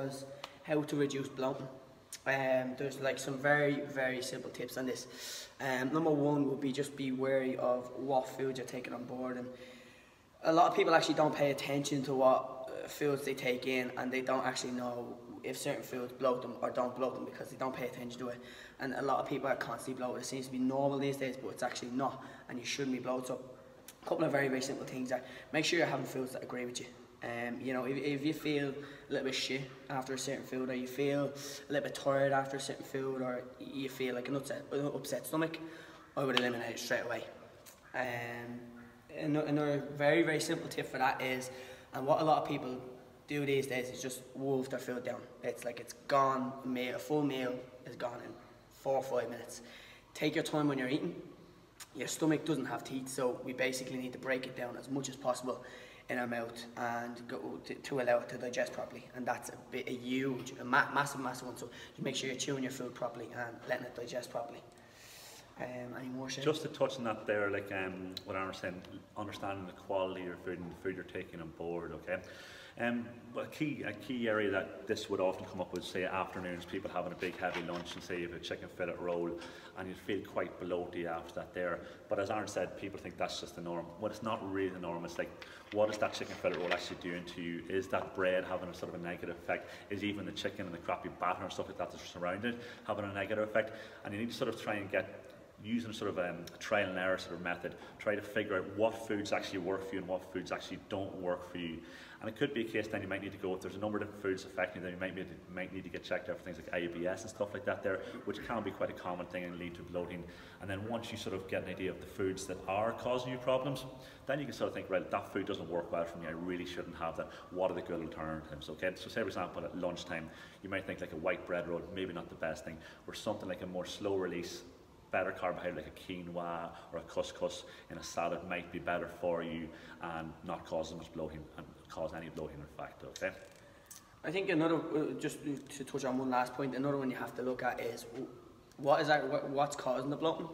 as how to reduce bloating. There's like some very simple tips on this. Number one would be just be wary of what foods you're taking on board, and a lot of people actually don't pay attention to what foods they take in, and they don't actually know if certain foods bloat them or don't bloat them because they don't pay attention to it. And a lot of people are constantly bloated. It seems to be normal these days, but it's actually not, and you shouldn't be bloated. So a couple of very simple things are: make sure you're having foods that agree with you. You know, if you feel a little bit shit after a certain food, or you feel a little bit tired after a certain food, or you feel like an upset stomach, I would eliminate it straight away. Another very simple tip for that is, and what a lot of people do these days, is just wolf their food down. It's like it's gone, a full meal is gone in 4 or 5 minutes. Take your time when you're eating. Your stomach doesn't have teeth, so we basically need to break it down as much as possible in our mouth and go to allow it to digest properly. And that's a huge, massive one. So just make sure you're chewing your food properly and letting it digest properly. Any more, Shane? Just to touch on that there, like what Aaron was saying, understanding the quality of your food and the food you're taking on board, okay? But a key area that this would often come up with, say afternoons, people having a big heavy lunch, and say you have a chicken fillet roll and you feel quite bloated after that there. But as Aaron said, people think that's just the norm. Well, it's not really the norm. It's like, what is that chicken fillet roll actually doing to you? Is that bread having a sort of a negative effect? Is even the chicken and the crappy batter and stuff like that that's surrounded having a negative effect? And you need to sort of try and using sort of a trial and error sort of method, try to figure out what foods actually work for you and what foods actually don't work for you. And it could be a case then you might need to go, if there's a number of different foods affecting you, then you might need to get checked out for things like IBS and stuff like that there, which can be quite a common thing and lead to bloating. And then once you sort of get an idea of the foods that are causing you problems, then you can sort of think, right, that food doesn't work well for me, I really shouldn't have that. What are the good alternatives, okay? So say for example at lunchtime, you might think like a white bread roll, maybe not the best thing, or something like a more slow release, better carbohydrate like a quinoa or a couscous in a salad might be better for you and not cause as much bloating and cause any bloating in fact, okay? I think another, just to touch on one last point, another one you have to look at is what's causing the bloating.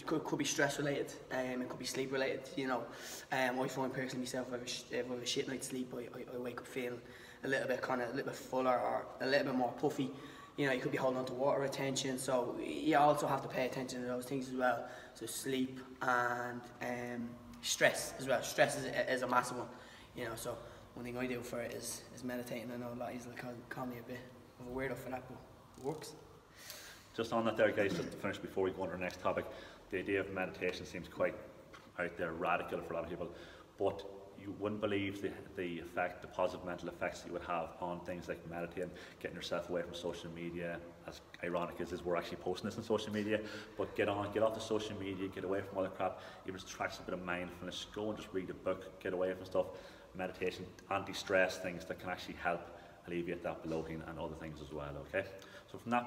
Could be stress related, it could be sleep related, you know. I find personally myself, if I have a shit night's sleep, I wake up feeling a little bit fuller or a little bit more puffy. You know, you could be holding on to water retention, so you also have to pay attention to those things as well. So sleep and stress as well. Stress is a massive one, you know. So one thing I do for it is meditating. I know a lot of people call me a bit of a weirdo for that, but it works. Just on that there, guys, just to finish before we go on to our next topic, the idea of meditation seems quite out there, radical for a lot of people, but you wouldn't believe the positive mental effects that you would have on things like meditating, getting yourself away from social media. As ironic as we're actually posting this on social media, but get off the social media, get away from all the crap, even just practice a bit of mindfulness, go and just read a book, get away from stuff, meditation, anti-stress things that can actually help alleviate that bloating and other things as well, okay? So from that